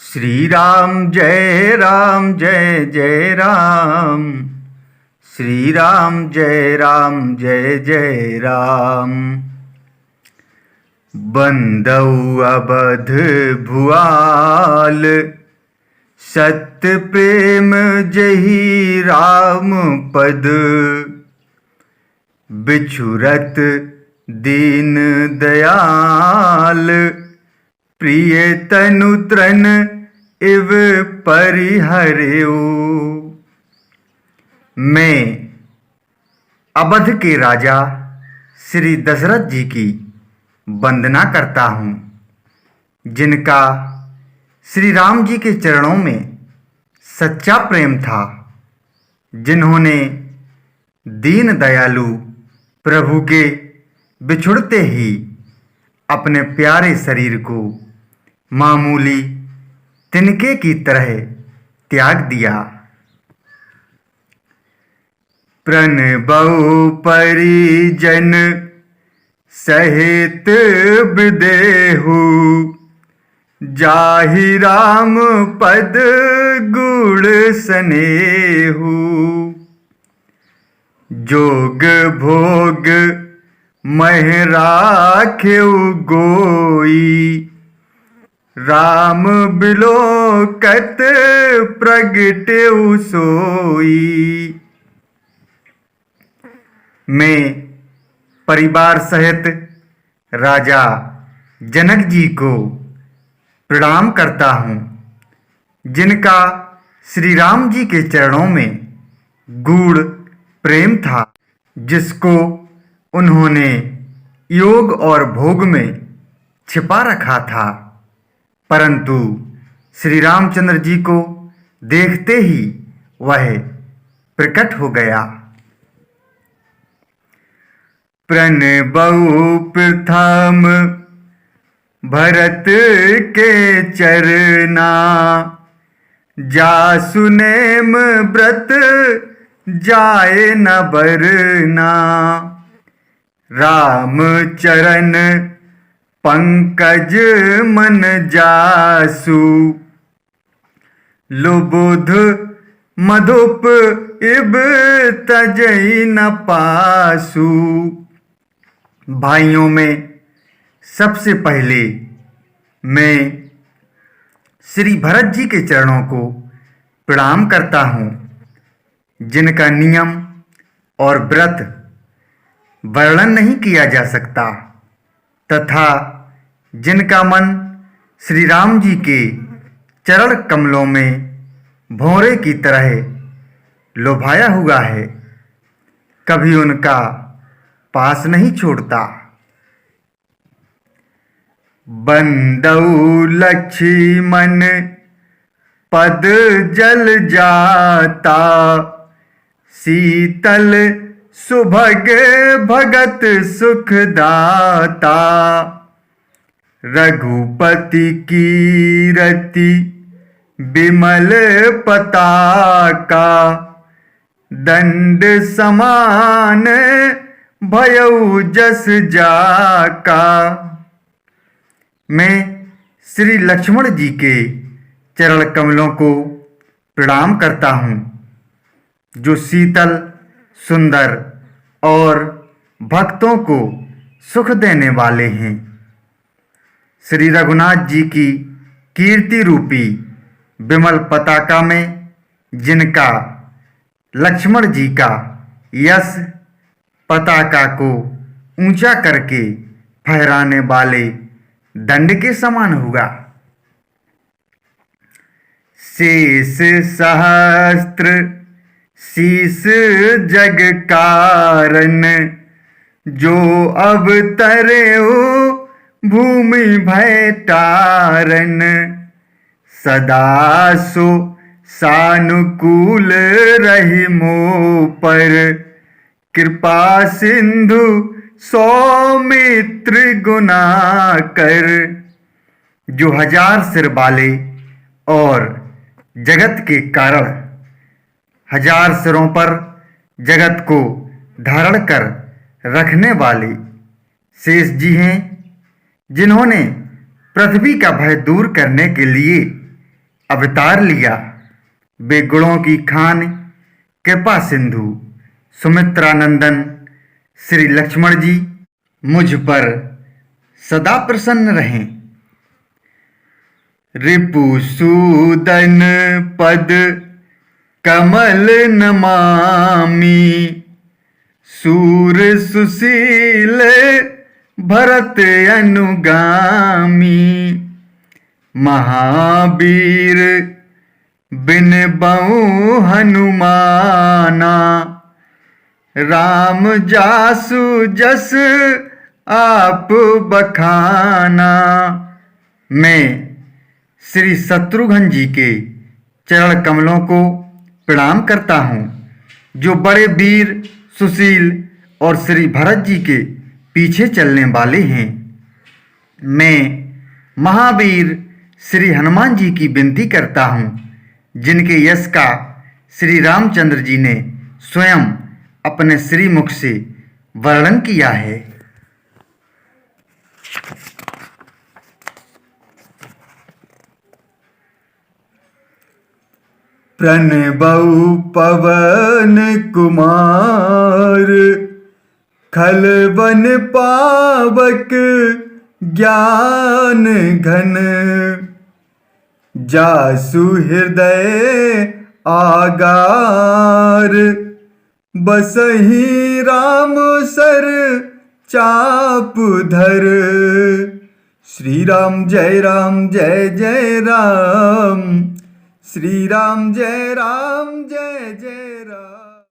श्री राम जय जय राम। श्री राम जय जय राम। बंदौ अबध भुआल, सत्य प्रेम जही राम पद। बिछुरत दीन दयाल, प्रिय तनु तृण इव परिहर्यो। मैं अवध के राजा श्री दशरथ जी की वंदना करता हूँ, जिनका श्री राम जी के चरणों में सच्चा प्रेम था, जिन्होंने दीन दयालु प्रभु के बिछुड़ते ही अपने प्यारे शरीर को मामूली तिनके की तरह त्याग दिया। प्रणबौ परिजन सहित विदेहु, जाहि राम पद गुण स्नेहु। जोग भोग मह राख्यउ गोई, राम बिलोकत प्रगट्यउ सोई। मैं परिवार सहित राजा जनक जी को प्रणाम करता हूँ, जिनका श्री राम जी के चरणों में गूढ़ प्रेम था, जिसको उन्होंने योग और भोग में छिपा रखा था, परंतु श्री रामचंद्र जी को देखते ही वह प्रकट हो गया। प्रणबौ प्रथम भरत के चरना, जासु नेम व्रत जाए न बरना। राम चरण पंकज मन जासु, लुबुध मधुप इब तजई न पासु। भाइयों में सबसे पहले मैं श्री भरत जी के चरणों को प्रणाम करता हूँ, जिनका नियम और व्रत वर्णन नहीं किया जा सकता, तथा जिनका मन श्री राम जी के चरण कमलों में भौरे की तरह लोभाया हुआ है, कभी उनका पास नहीं छोड़ता। बंदौ लक्ष्मण पद जल जाता, शीतल सुभग भगत सुख दाता। रघुपति कीरति बिमल पताका, दंड समान भयउ जस जाका। मैं श्री लक्ष्मण जी के चरण कमलों को प्रणाम करता हूँ, जो शीतल सुंदर और भक्तों को सुख देने वाले हैं। श्री रघुनाथ जी की कीर्ति रूपी विमल पताका में, जिनका लक्ष्मण जी का यश पताका को ऊंचा करके फहराने वाले दंड के समान होगा। शेष सहस्त्र शीस जग कारण, जो अवतर्यो भूमि भय तारण। सदा सो सानुकूल रहि मोह पर, कृपा सिंधु सौमित्र गुना कर। जो हजार सिर वाले और जगत के कारण हजार सिरों पर जगत को धारण कर रखने वाले शेष जी हैं, जिन्होंने पृथ्वी का भय दूर करने के लिए अवतार लिया। बेगुणों की खान कृपा सिंधु सुमित्रा नंदन श्री लक्ष्मण जी मुझ पर सदा प्रसन्न रहें। रिपुसूदन पद कमल नमामि सूर सुशील भरत अनुगामी महावीर बिन बऊ हनुमाना राम जासु जस आप बखाना। मैं श्री शत्रुघ्न जी के चरण कमलों को प्रणाम करता हूँ, जो बड़े वीर सुशील और श्री भरत जी के पीछे चलने वाले हैं। मैं महावीर श्री हनुमान जी की विनती करता हूँ, जिनके यश का श्री रामचंद्र जी ने स्वयं अपने श्रीमुख से वर्णन किया है। प्रणबऊ पवन कुमार खलवन पावक ज्ञान घन जासु हृदय आगार बसहि राम सर चाप धर। श्री राम जय राम, श्री राम जय जय राम।